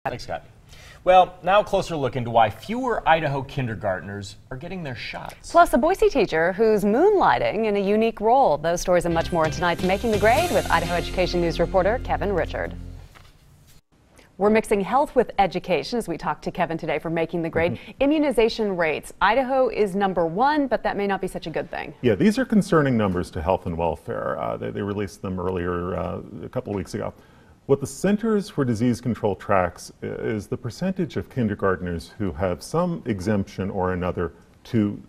Thanks, Scott. Well, now a closer look into why fewer Idaho kindergartners are getting their shots. Plus, a Boise teacher who's moonlighting in a unique role. Those stories and much more in tonight's Making the Grade with Idaho Education News reporter Kevin Richard. We're mixing health with education as we talk to Kevin today for Making the Grade. Immunization rates. Idaho is #1, but that may not be such a good thing. Yeah, these are concerning numbers to health and welfare. They released them earlier a couple of weeks ago. What the Centers for Disease Control tracks is the percentage of kindergartners who have some exemption or another to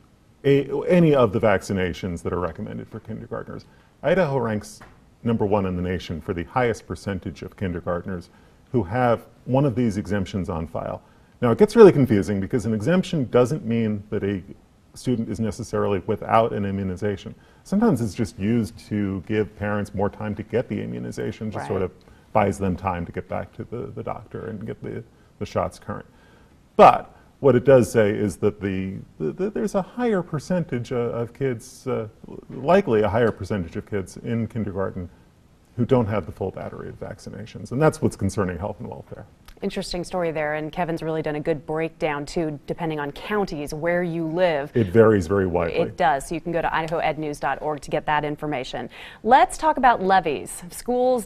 any of the vaccinations that are recommended for kindergartners. Idaho ranks #1 in the nation for the highest percentage of kindergartners who have one of these exemptions on file. Now, it gets really confusing because an exemption doesn't mean that a student is necessarily without an immunization. Sometimes it's just used to give parents more time to get the immunization, just sort of buys them time to get back to the doctor and get the shots current. But what it does say is that there's a higher percentage of kids, likely a higher percentage of kids in kindergarten who don't have the full battery of vaccinations. And that's what's concerning health and welfare. Interesting story there, and Kevin's really done a good breakdown too, depending on counties where you live. It varies very widely. It does, so you can go to idahoednews.org to get that information. Let's talk about levies. School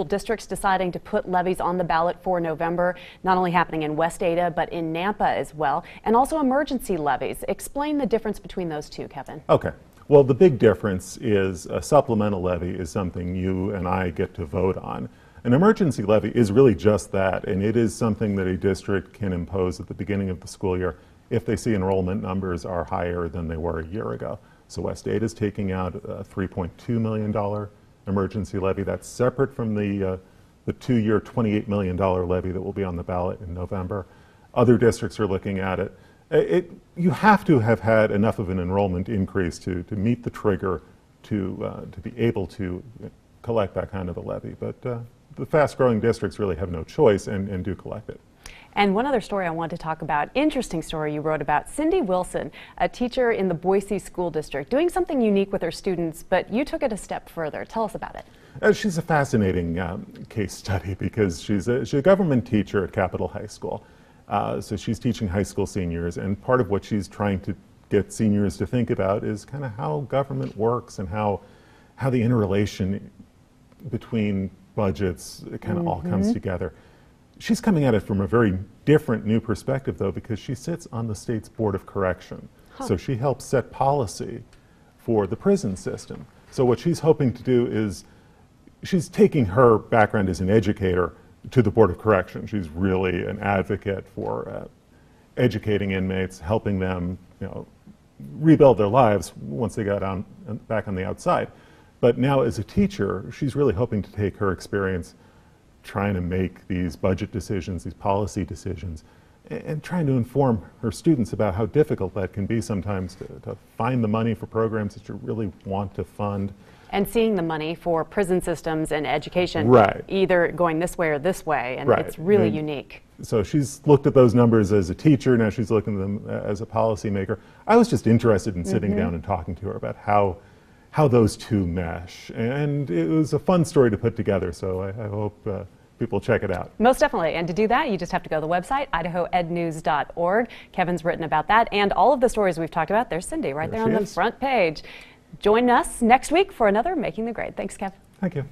districts deciding to put levies on the ballot for November, not only happening in West Ada, but in Nampa as well, and also emergency levies. Explain the difference between those two, Kevin. Okay. Well, the big difference is a supplemental levy is something you and I get to vote on. An emergency levy is really just that, and it is something that a district can impose at the beginning of the school year if they see enrollment numbers are higher than they were a year ago. So West Ada is taking out a $3.2 million emergency levy. That's separate from the two-year $28 million levy that will be on the ballot in November. Other districts are looking at it. You have to have had enough of an enrollment increase to meet the trigger to be able to collect that kind of a levy. But the fast-growing districts really have no choice and do collect it. And one other story I want to talk about, interesting story you wrote about, Cindy Wilson, a teacher in the Boise School District, doing something unique with her students, but you took it a step further. Tell us about it. She's a fascinating case study because she's a government teacher at Capitol High School. So she's teaching high school seniors, and part of what she's trying to get seniors to think about is kind of how government works and how the interrelation between budgets kind of all comes together. She's coming at it from a very different new perspective, though, because she sits on the state's Board of Correction. So she helps set policy for the prison system. So what she's hoping to do is she's taking her background as an educator to the Board of Correction. She's really an advocate for educating inmates, helping them, rebuild their lives once they got back on the outside. But now as a teacher, she's really hoping to take her experience trying to make these budget decisions, these policy decisions, and trying to inform her students about how difficult that can be sometimes to find the money for programs that you really want to fund. And seeing the money for prison systems and education, either going this way or this way, and it's really unique. So she's looked at those numbers as a teacher, now she's looking at them as a policymaker. I was just interested in sitting down and talking to her about how those two mesh, and it was a fun story to put together, so I hope people check it out. Most definitely, and to do that you just have to go to the website idahoednews.org. Kevin's written about that, and all of the stories we've talked about. There's Cindy right there on the front page. Join us next week for another Making the Grade. Thanks, Kev. Thank you.